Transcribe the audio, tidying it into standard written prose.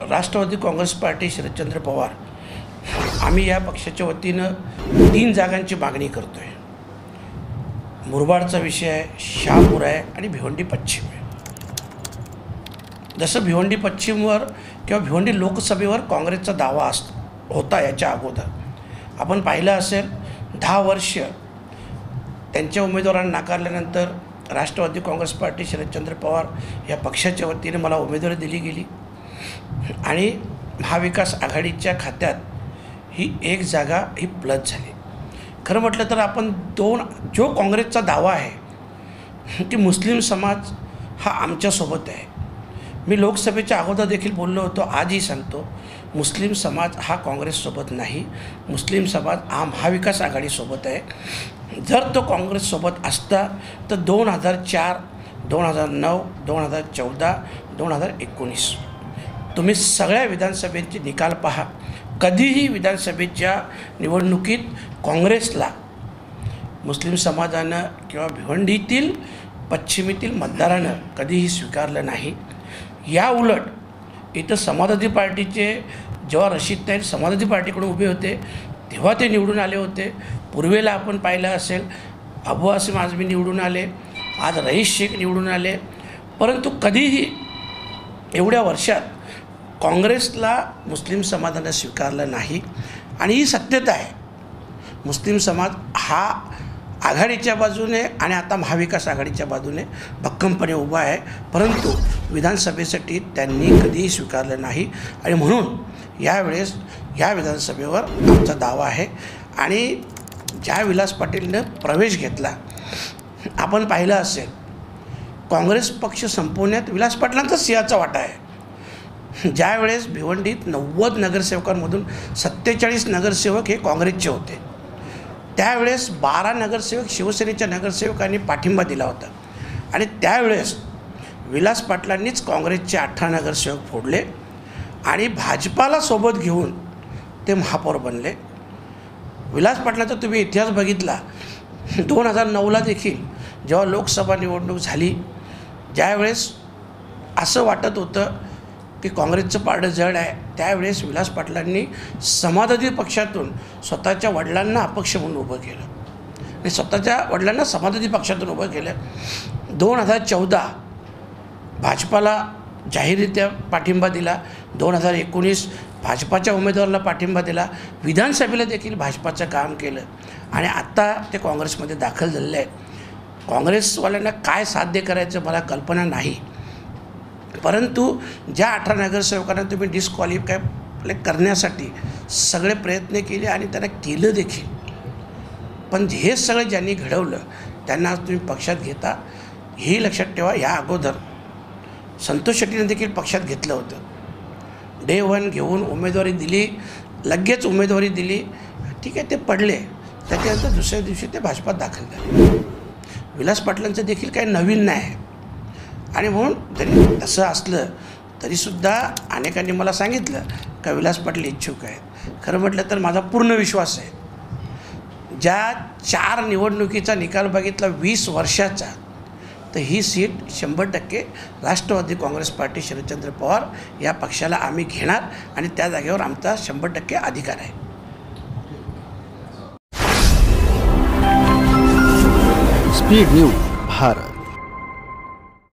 Rashtrawadi Congress party Sharadchandra Pawar आम्ही या पक्षाच्या वतीनं 3 जागांची मागणी करतो आहे। मुरबाडचा विषय आहे, शहापूर आहे आणि भिवंडी पश्चिम आहे। जसं भिवंडी पश्चिमवर किंवा भिवंडी लोकसभेवर काँग्रेसचा दावा होता याच्या अगोदर आपण पाहिलं असेल 10 वर्ष त्यांच्या उमेदवारांना नाकारल्यानंतर राष्ट्रवादी काँग्रेस पार्टी शरदचंद्र पवार या पक्षाच्या वतीने मला उमेदवारी दिली गेली आणि महाविकास आघाडीच्या खात्यात ही 1 जागा ही प्लस झाली। खरं म्हटलं तर आपण जो काँग्रेसचा दावा आहे की मुस्लिम समाज हा आमच्यासोबत आहे, मी लोकसभेच्या अगोदर देखील बोललो होतो, आजही सांगतो, मुस्लिम समाज हा काँग्रेससोबत नाही, मुस्लिम समाज हा महाविकास आघाडीसोबत आहे। जर तो काँग्रेससोबत असता तर 2004, 2009, 2014, 2019 तुम्ही सगळ्या विधानसभेचे निकाल पहा, कधीही विधानसभेच्या निवडणुकीत काँग्रेसला मुस्लिम समाजानं किंवा भिवंडीतील पश्चिमेतील मतदारानं कधीही स्वीकारलं नाही। या उलट इथं समाजवादी पार्टीचे जेव्हा रशीद ताईर समाजवादी पार्टीकडून उभे होते तेव्हा ते निवडून आले होते। पूर्वेला आपण पाहिलं असेल अबू आसिम आझमी निवडून आले, आज रईस शेख निवडून आले, परंतु कधीही एवढ्या वर्षात काँग्रेसला मुस्लिम समाजानं स्वीकारलं नाही आणि ही सत्यता आहे। मुस्लिम समाज हा आघाडीच्या बाजूने आणि आता महाविकास आघाडीच्या बाजूने भक्कमपणे उभा आहे, परंतु विधानसभेसाठी त्यांनी कधीही स्वीकारलं नाही आणि म्हणून यावेळेस या विधानसभेवर आमचा दावा आहे। आणि ज्या विलास पाटीलनं प्रवेश घेतला आपण पाहिलं असेल, काँग्रेस पक्ष संपवण्यात विलास पाटलांचा सिंहाचा वाटा आहे। ज्यावेळेस भिवंडीत 90 नगरसेवकांमधून 47 नगरसेवक हे काँग्रेसचे होते, त्यावेळेस 12 नगरसेवक शिवसेनेच्या नगरसेवकांनी पाठिंबा दिला होता आणि त्यावेळेस विलास पाटलांनीच काँग्रेसचे 18 नगरसेवक फोडले आणि भाजपाला सोबत घेऊन ते महापौर बनले। विलास पाटलांचा तुम्ही इतिहास बघितला, 2009ला देखील जेव्हा लोकसभा निवडणूक झाली, ज्यावेळेस असं वाटत होतं की काँग्रेसचं पारडं जड आहे, त्यावेळेस विलास पाटलांनी समाजवादी पक्षातून स्वतःच्या वडिलांना अपक्ष म्हणून उभं केलं आणि स्वतःच्या वडिलांना समाजवादी पक्षातून उभं केलं। 2014 भाजपाला जाहीररित्या पाठिंबा दिला, 2019 भाजपाच्या उमेदवाराला पाठिंबा दिला, विधानसभेला देखील भाजपाचं काम केलं आणि आता ते काँग्रेसमध्ये दाखल झालेले आहेत। काँग्रेसवाल्यांना काय साध्य करायचं मला कल्पना नाही, परंतु ज्या 18 नगरसेवकांना तुम्ही डिस्क्वालिफाय करण्यासाठी सगळे प्रयत्न केले आणि त्यांना केलं देखील, पण हे सगळं ज्यांनी घडवलं त्यांना आज तुम्ही पक्षात घेता हेही लक्षात ठेवा। या अगोदर संतोष शेट्टीने देखील पक्षात घेतलं होतं, डे 1 घेऊन उमेदवारी दिली, लगेच उमेदवारी दिली, ठीक आहे, ते पडले, त्याच्यानंतर दुसऱ्या दिवशी ते भाजपात दाखल झाले। विलास पाटलांचं देखील काही नवीन नाही आहे आणि म्हणून जरी तसं असलं तरीसुद्धा अनेकांनी मला सांगितलं का विलास पाटील इच्छुक आहेत। खरं म्हटलं तर माझा पूर्ण विश्वास आहे, ज्या 4 निवडणुकीचा निकाल बघितला 20 वर्षाचा, तर ही सीट 100% राष्ट्रवादी काँग्रेस पार्टी शरदचंद्र पवार या पक्षाला आम्ही घेणार आणि त्या जागेवर आमचा 100% अधिकार आहे। Speed news Bharat.